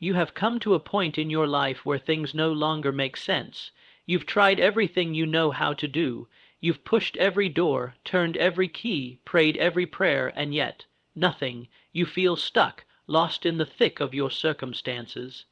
You have come to a point in your life where things no longer make sense. You've tried everything you know how to do. You've pushed every door, turned every key, prayed every prayer, and yet nothing. You feel stuck, lost in the thick of your circumstances.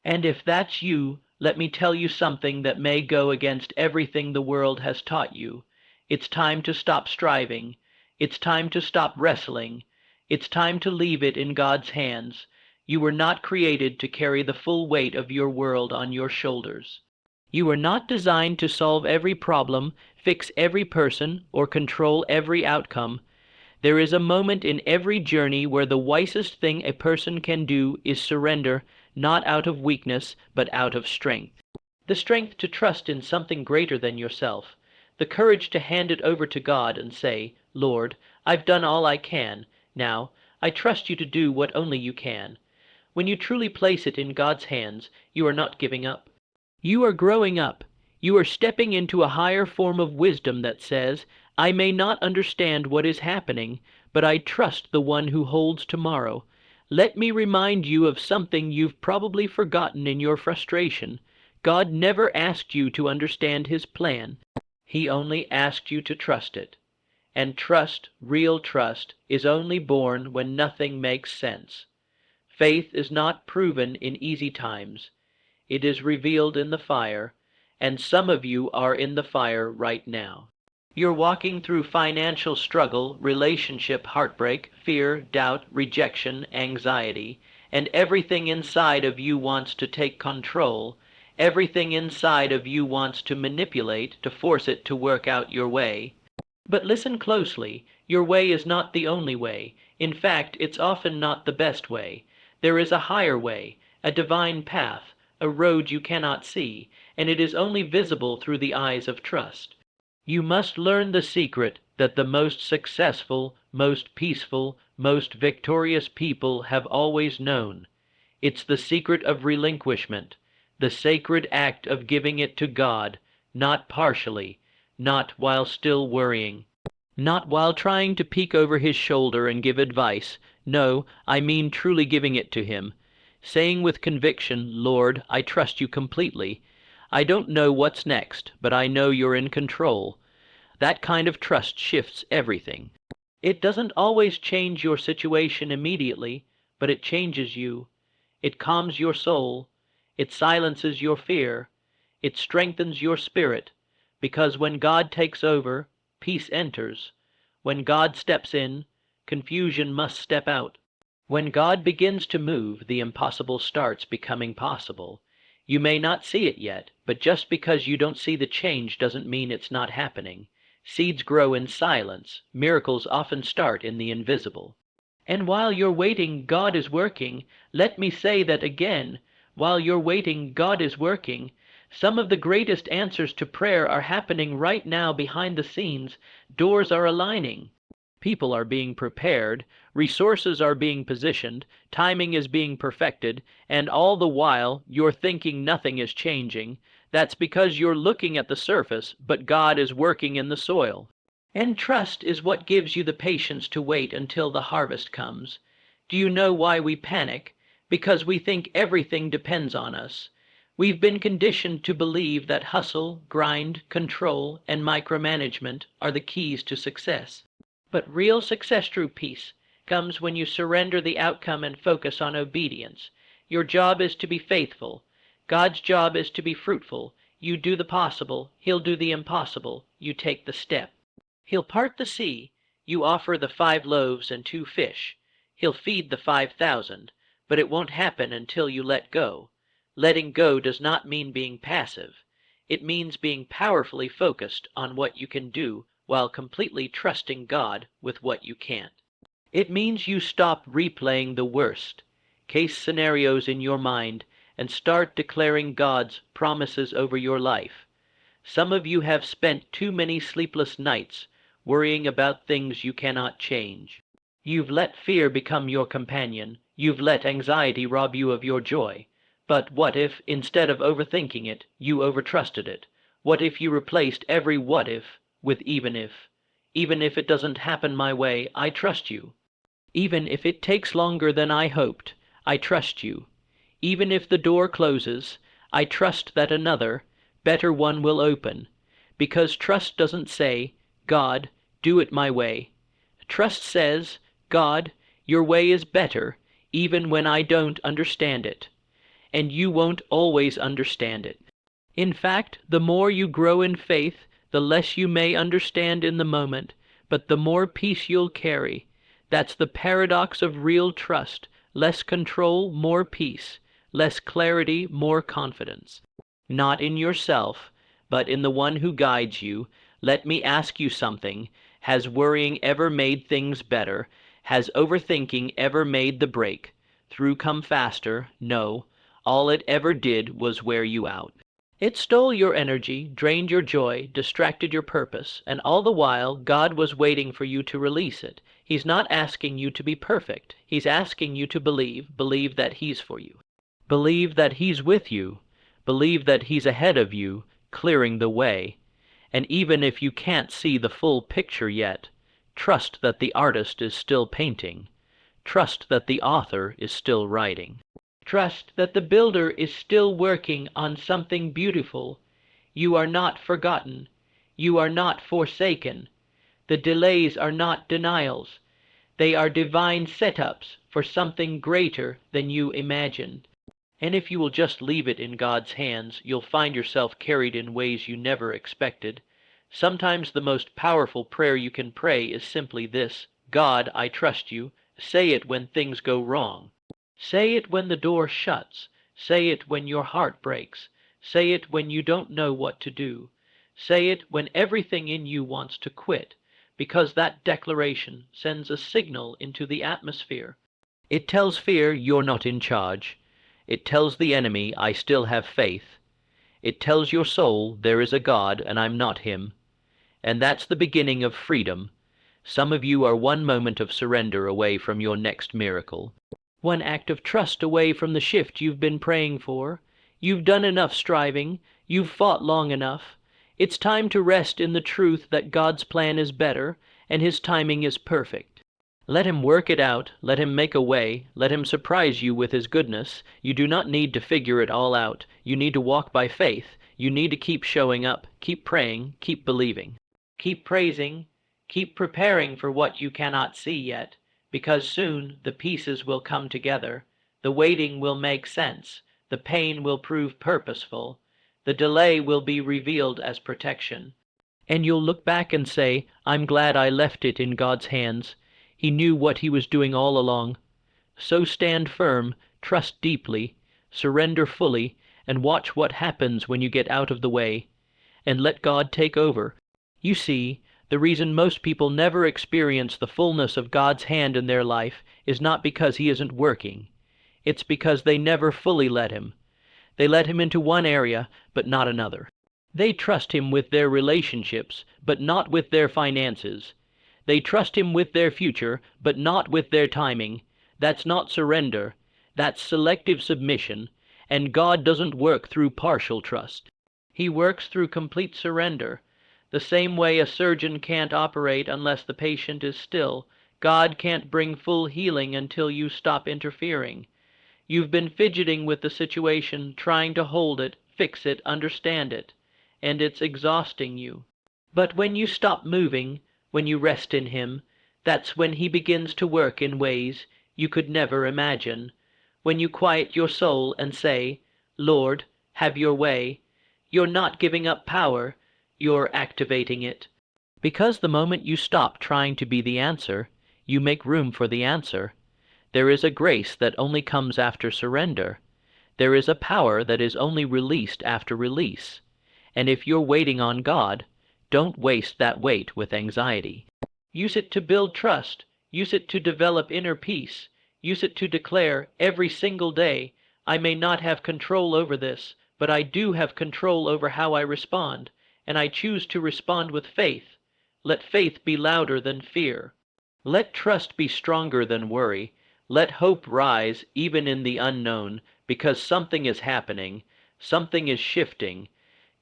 And if that's you, let me tell you something that may go against everything the world has taught you. It's time to stop striving. It's time to stop wrestling. It's time to leave it in God's hands. You were not created to carry the full weight of your world on your shoulders. You were not designed to solve every problem, fix every person, or control every outcome. There is a moment in every journey where the wisest thing a person can do is surrender, not out of weakness, but out of strength. The strength to trust in something greater than yourself. The courage to hand it over to God and say, Lord, I've done all I can. Now, I trust you to do what only you can. When you truly place it in God's hands, you are not giving up. You are growing up. You are stepping into a higher form of wisdom that says, I may not understand what is happening, but I trust the one who holds tomorrow. Let me remind you of something you've probably forgotten in your frustration. God never asked you to understand his plan. He only asked you to trust it. And trust, real trust, is only born when nothing makes sense. Faith is not proven in easy times. It is revealed in the fire, and some of you are in the fire right now. You're walking through financial struggle, relationship heartbreak, fear, doubt, rejection, anxiety, and everything inside of you wants to take control. Everything inside of you wants to manipulate, to force it to work out your way. But listen closely. Your way is not the only way. In fact, it's often not the best way. There is a higher way, a divine path, a road you cannot see, and it is only visible through the eyes of trust. You must learn the secret that the most successful, most peaceful, most victorious people have always known. It's the secret of relinquishment, the sacred act of giving it to God, not partially, not while still worrying, not while trying to peek over his shoulder and give advice. No, I mean truly giving it to him, saying with conviction, Lord, I trust you completely. I don't know what's next, but I know you're in control. That kind of trust shifts everything. It doesn't always change your situation immediately, but it changes you. It calms your soul. It silences your fear. It strengthens your spirit, because when God takes over, peace enters. When God steps in, confusion must step out. When God begins to move, the impossible starts becoming possible. You may not see it yet, but just because you don't see the change doesn't mean it's not happening. Seeds grow in silence. Miracles often start in the invisible. And while you're waiting, God is working. Let me say that again. While you're waiting, God is working. Some of the greatest answers to prayer are happening right now behind the scenes. Doors are aligning. People are being prepared. Resources are being positioned. Timing is being perfected. And all the while, you're thinking nothing is changing. That's because you're looking at the surface, but God is working in the soil. And trust is what gives you the patience to wait until the harvest comes. Do you know why we panic? Because we think everything depends on us. We've been conditioned to believe that hustle, grind, control, and micromanagement are the keys to success. But real success, true peace, comes when you surrender the outcome and focus on obedience. Your job is to be faithful. God's job is to be fruitful. You do the possible, he'll do the impossible. You take the step. He'll part the sea. You offer the 5 loaves and 2 fish. He'll feed the 5,000, but it won't happen until you let go. Letting go does not mean being passive. It means being powerfully focused on what you can do while completely trusting God with what you can't. It means you stop replaying the worst case scenarios in your mind and start declaring God's promises over your life. Some of you have spent too many sleepless nights worrying about things you cannot change. You've let fear become your companion. You've let anxiety rob you of your joy. But what if, instead of overthinking it, you overtrusted it? What if you replaced every what if with even if? Even if it doesn't happen my way, I trust you. Even if it takes longer than I hoped, I trust you. Even if the door closes, I trust that another, better one will open, because trust doesn't say, God, do it my way. Trust says, God, your way is better, even when I don't understand it, and you won't always understand it. In fact, the more you grow in faith, the less you may understand in the moment, but the more peace you'll carry. That's the paradox of real trust. Less control, more peace. Less clarity, more confidence. Not in yourself, but in the one who guides you. Let me ask you something. Has worrying ever made things better? Has overthinking ever made the break? Through come faster? No. All it ever did was wear you out. It stole your energy, drained your joy, distracted your purpose, and all the while God was waiting for you to release it. He's not asking you to be perfect. He's asking you to believe that He's for you. Believe that He's with you. Believe that He's ahead of you, clearing the way. And even if you can't see the full picture yet, trust that the artist is still painting. Trust that the author is still writing. Trust that the builder is still working on something beautiful. You are not forgotten. You are not forsaken. The delays are not denials. They are divine setups for something greater than you imagined. And if you will just leave it in God's hands, you'll find yourself carried in ways you never expected. Sometimes the most powerful prayer you can pray is simply this: God, I trust you. Say it when things go wrong. Say it when the door shuts. Say it when your heart breaks. Say it when you don't know what to do. Say it when everything in you wants to quit, because that declaration sends a signal into the atmosphere. It tells fear you're not in charge. It tells the enemy I still have faith. It tells your soul there is a God and I'm not him. And that's the beginning of freedom. Some of you are one moment of surrender away from your next miracle. One act of trust away from the shift you've been praying for. You've done enough striving. You've fought long enough. It's time to rest in the truth that God's plan is better and His timing is perfect. Let Him work it out. Let Him make a way. Let Him surprise you with His goodness. You do not need to figure it all out. You need to walk by faith. You need to keep showing up, keep praying, keep believing. Keep praising, keep preparing for what you cannot see yet. Because soon the pieces will come together. The waiting will make sense. The pain will prove purposeful. The delay will be revealed as protection. And you'll look back and say, I'm glad I left it in God's hands. He knew what He was doing all along. So stand firm, trust deeply, surrender fully, and watch what happens when you get out of the way. And let God take over. You see, the reason most people never experience the fullness of God's hand in their life is not because He isn't working. It's because they never fully let Him. They let Him into one area, but not another. They trust Him with their relationships, but not with their finances. They trust Him with their future, but not with their timing. That's not surrender. That's selective submission, and God doesn't work through partial trust. He works through complete surrender. The same way a surgeon can't operate unless the patient is still, God can't bring full healing until you stop interfering. You've been fidgeting with the situation, trying to hold it, fix it, understand it, and it's exhausting you. But when you stop moving, when you rest in Him, that's when He begins to work in ways you could never imagine. When you quiet your soul and say, Lord, have your way, you're not giving up power, you're activating it. Because the moment you stop trying to be the answer, you make room for the answer. There is a grace that only comes after surrender. There is a power that is only released after release. And if you're waiting on God, don't waste that wait with anxiety. Use it to build trust. Use it to develop inner peace. Use it to declare every single day, I may not have control over this, but I do have control over how I respond. And I choose to respond with faith. Let faith be louder than fear. Let trust be stronger than worry. Let hope rise even in the unknown, because something is happening, something is shifting.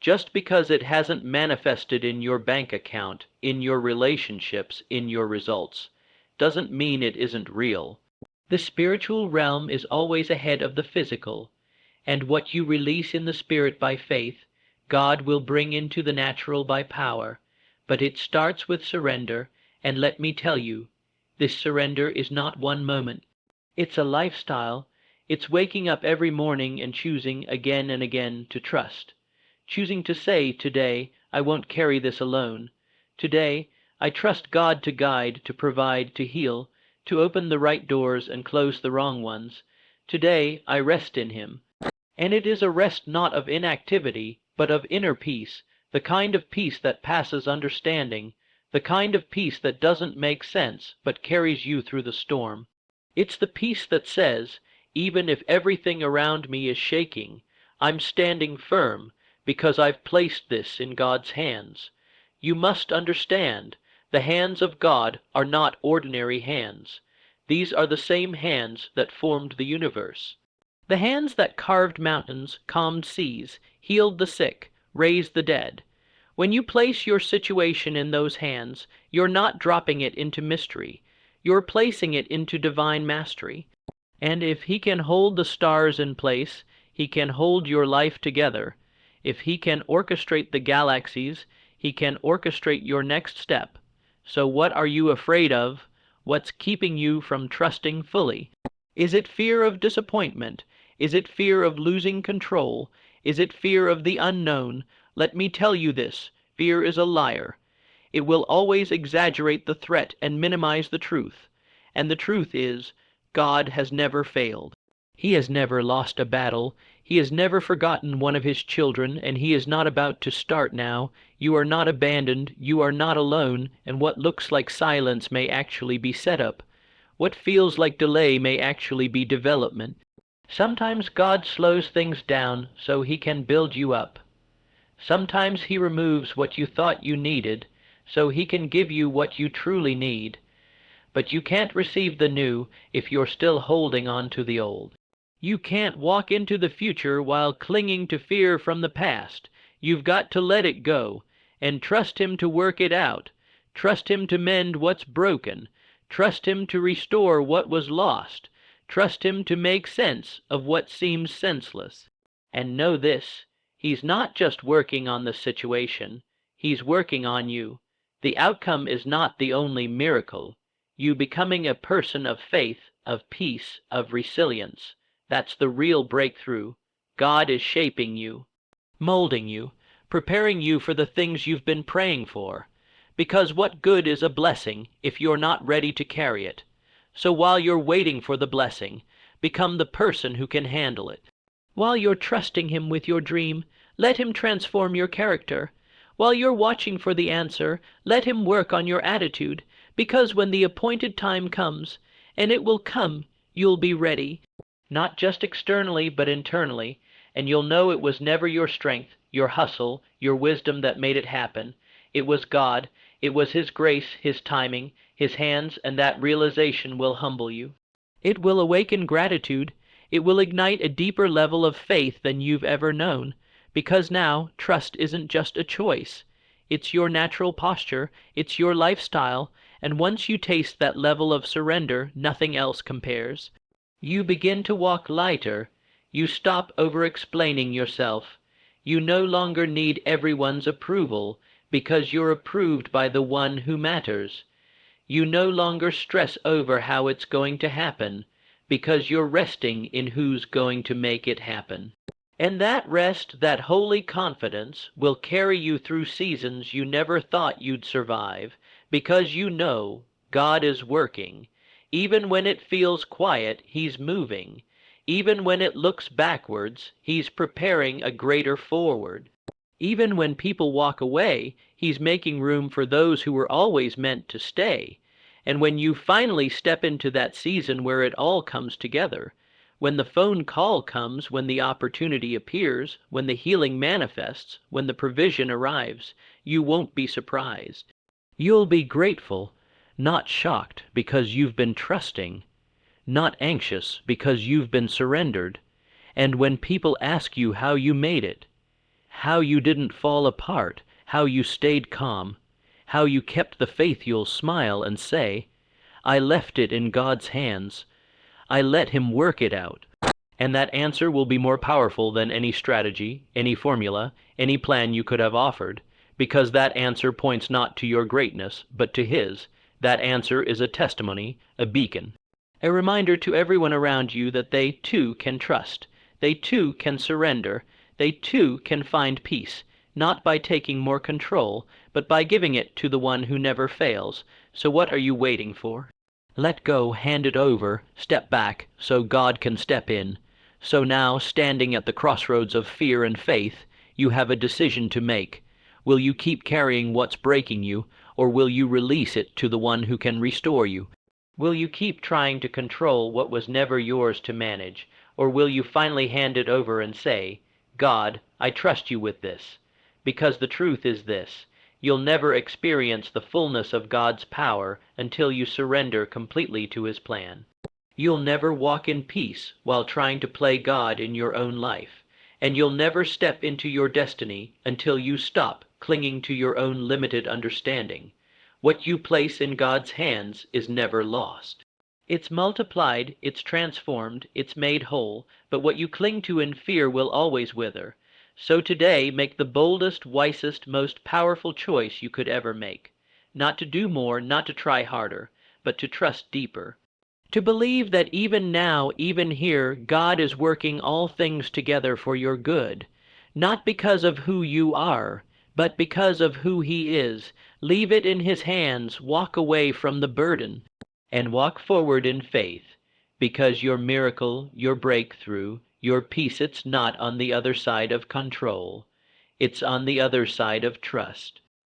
Just because it hasn't manifested in your bank account, in your relationships, in your results, doesn't mean it isn't real. The spiritual realm is always ahead of the physical, and what you release in the spirit by faith, God will bring into the natural by power, but it starts with surrender, and let me tell you, this surrender is not one moment. It's a lifestyle. It's waking up every morning and choosing again and again to trust. Choosing to say, today, I won't carry this alone. Today, I trust God to guide, to provide, to heal, to open the right doors and close the wrong ones. Today, I rest in Him. And it is a rest not of inactivity, but of inner peace, the kind of peace that passes understanding, the kind of peace that doesn't make sense, but carries you through the storm. It's the peace that says, even if everything around me is shaking, I'm standing firm, because I've placed this in God's hands. You must understand, the hands of God are not ordinary hands. These are the same hands that formed the universe. The hands that carved mountains, calmed seas, healed the sick, raised the dead. When you place your situation in those hands, you're not dropping it into mystery. You're placing it into divine mastery. And if He can hold the stars in place, He can hold your life together. If He can orchestrate the galaxies, He can orchestrate your next step. So what are you afraid of? What's keeping you from trusting fully? Is it fear of disappointment? Is it fear of losing control? Is it fear of the unknown? Let me tell you this, fear is a liar. It will always exaggerate the threat and minimize the truth. And the truth is, God has never failed. He has never lost a battle. He has never forgotten one of His children, and He is not about to start now. You are not abandoned, you are not alone, and what looks like silence may actually be setup. What feels like delay may actually be development. Sometimes God slows things down so He can build you up. Sometimes He removes what you thought you needed so He can give you what you truly need. But you can't receive the new if you're still holding on to the old. You can't walk into the future while clinging to fear from the past. You've got to let it go and trust Him to work it out. Trust Him to mend what's broken. Trust Him to restore what was lost. Trust Him to make sense of what seems senseless. And know this, He's not just working on the situation, He's working on you. The outcome is not the only miracle. You becoming a person of faith, of peace, of resilience. That's the real breakthrough. God is shaping you, molding you, preparing you for the things you've been praying for. Because what good is a blessing if you're not ready to carry it? So while you're waiting for the blessing, become the person who can handle it. While you're trusting Him with your dream, let Him transform your character. While you're watching for the answer, let Him work on your attitude, because when the appointed time comes, and it will come, you'll be ready. Not just externally, but internally, and you'll know it was never your strength, your hustle, your wisdom that made it happen. It was God. It was His grace, His timing, His hands, and that realization will humble you. It will awaken gratitude. It will ignite a deeper level of faith than you've ever known, because now trust isn't just a choice. It's your natural posture, it's your lifestyle, and once you taste that level of surrender, nothing else compares. You begin to walk lighter. You stop over-explaining yourself. You no longer need everyone's approval, because you're approved by the one who matters. You no longer stress over how it's going to happen, because you're resting in who's going to make it happen. And that rest, that holy confidence, will carry you through seasons you never thought you'd survive, because you know God is working. Even when it feels quiet, He's moving. Even when it looks backwards, He's preparing a greater forward. Even when people walk away, He's making room for those who were always meant to stay. And when you finally step into that season where it all comes together, when the phone call comes, when the opportunity appears, when the healing manifests, when the provision arrives, you won't be surprised. You'll be grateful, not shocked because you've been trusting, not anxious because you've been surrendered. And when people ask you how you made it, how you didn't fall apart, how you stayed calm, how you kept the faith, you'll smile and say, I left it in God's hands. I let him work it out. And that answer will be more powerful than any strategy, any formula, any plan you could have offered, because that answer points not to your greatness, but to his. That answer is a testimony, a beacon, a reminder to everyone around you that they too can trust, they too can surrender, they too can find peace, not by taking more control, but by giving it to the one who never fails. So what are you waiting for? Let go, hand it over, step back, so God can step in. So now, standing at the crossroads of fear and faith, you have a decision to make. Will you keep carrying what's breaking you, or will you release it to the one who can restore you? Will you keep trying to control what was never yours to manage, or will you finally hand it over and say, God, I trust you with this? Because the truth is this: you'll never experience the fullness of God's power until you surrender completely to his plan. You'll never walk in peace while trying to play God in your own life, and you'll never step into your destiny until you stop clinging to your own limited understanding. What you place in God's hands is never lost. It's multiplied, it's transformed, it's made whole, but what you cling to in fear will always wither. So today, make the boldest, wisest, most powerful choice you could ever make. Not to do more, not to try harder, but to trust deeper. To believe that even now, even here, God is working all things together for your good, not because of who you are, but because of who he is. Leave it in his hands, walk away from the burden, and walk forward in faith, because your miracle, your breakthrough, your peace, it's not on the other side of control. It's on the other side of trust.